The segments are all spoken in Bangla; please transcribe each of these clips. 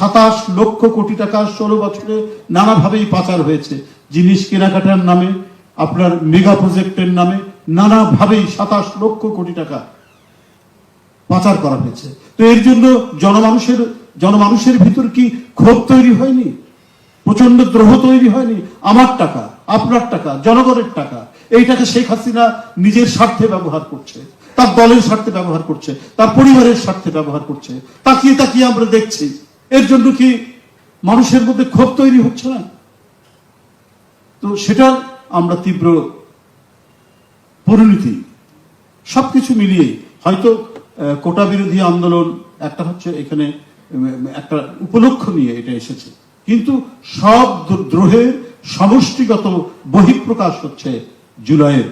27 লক্ষ কোটি টাকা 16 বছরে নানাভাবেই পাচার হয়েছে। জিনিস কেনাকাটার নামে, আপনার মেগা প্রজেক্টের নামে নানাভাবেই 27 লক্ষ কোটি টাকা পাচার করা হয়েছে। তো এর জন্য জনমানুষের ভিতর কি ক্ষোভ তৈরি হয়নি? প্রচন্ড দ্রোহ তৈরি হয়নি? আমার টাকা, আপনার টাকা, জনগণের টাকা, এই টাকা শেখ হাসিনা নিজের স্বার্থে ব্যবহার করছে, তার দলের স্বার্থে ব্যবহার করছে, তার পরিবারের স্বার্থে ব্যবহার করছে। তাকিয়ে তাকিয়ে আমরা দেখছি। এর জন্য কি মানুষের মধ্যে ক্ষোভ তৈরি হচ্ছে না? তো সেটা আমরা তীব্র পরিণতি সবকিছু মিলিয়ে হয়তো কোটা বিরোধী আন্দোলন একটা হচ্ছে, এখানে একটা উপলক্ষ নিয়ে এটা এসেছে, কিন্তু সব দ্রোহের সমষ্টিগত বহিঃপ্রকাশ হচ্ছে জুলাইয়ের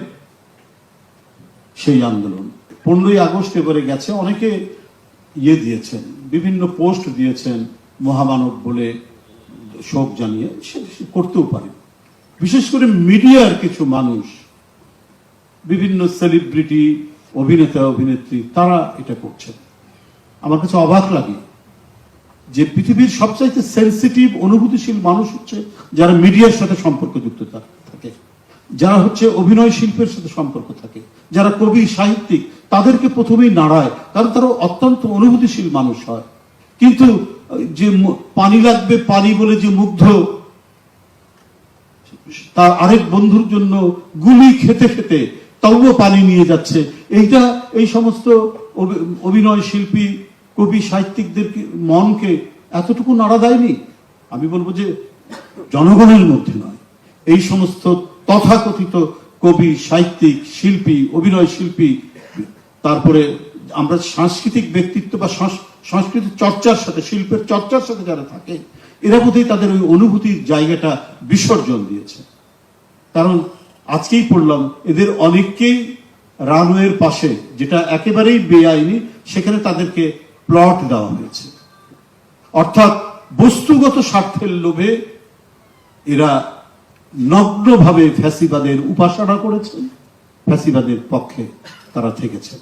সেই আন্দোলন। 15ই আগস্ট এবারে গেছে, অনেকে দিয়েছেন, বিভিন্ন পোস্ট দিয়েছেন মহামানব বলে শোক জানিয়ে, করতেও পারে। বিশেষ করে মিডিয়ার কিছু মানুষ, বিভিন্ন সেলিব্রিটি, অভিনেতা অভিনেত্রী, তারা এটা করছেন। আমার কাছে অবাক লাগে যে পৃথিবীর সবচাইতে সেন্সিটিভ অনুভূতিশীল মানুষ হচ্ছে যারা মিডিয়ার সাথে সম্পর্কযুক্ত থাকে, যারা হচ্ছে অভিনয় শিল্পের সাথে সম্পর্ক থাকে, যারা কবি সাহিত্যিক, তাদেরকে প্রথমেই নাড়ায়, কারণ তারা অত্যন্ত অনুভূতিশীল মানুষ হয়। কিন্তু যে পানি লাগবে পানি বলে যে মুগ্ধ, তার আরেক বন্ধুর জন্য গুলি খেতে খেতে তবুও পানি নিয়ে যাচ্ছে, এইটা এই সমস্ত অভিনয় শিল্পী, কবি সাহিত্যিকদের মনকে এতটুকু নাড়া দেয়নি? আমি বলবো যে জনগণের মধ্যে নয়, এই সমস্ত তথাকথিত কবি সাহিত্যিক শিল্পী, অভিনয় শিল্পী, তারপরে আমরা সাংস্কৃতিক ব্যক্তিত্ব বা সংস্কৃতির চর্চার সাথে, শিল্পের চর্চার সাথে যারা থাকে, এরা বোধহয় তাদের ওই অনুভূতির জায়গাটা বিসর্জন দিয়েছে। কারণ আজকেই পড়লাম এদের অনেককেই রানওয়ের পাশে, যেটা একেবারেই বেআইনি, সেখানে তাদেরকে প্লট দেওয়া হয়েছে। অর্থাৎ বস্তুগত স্বার্থের লোভে এরা নগ্নভাবে ফ্যাসিবাদের উপাসনা করেছেন, ফ্যাসিবাদের পক্ষে তারা থেকেছে।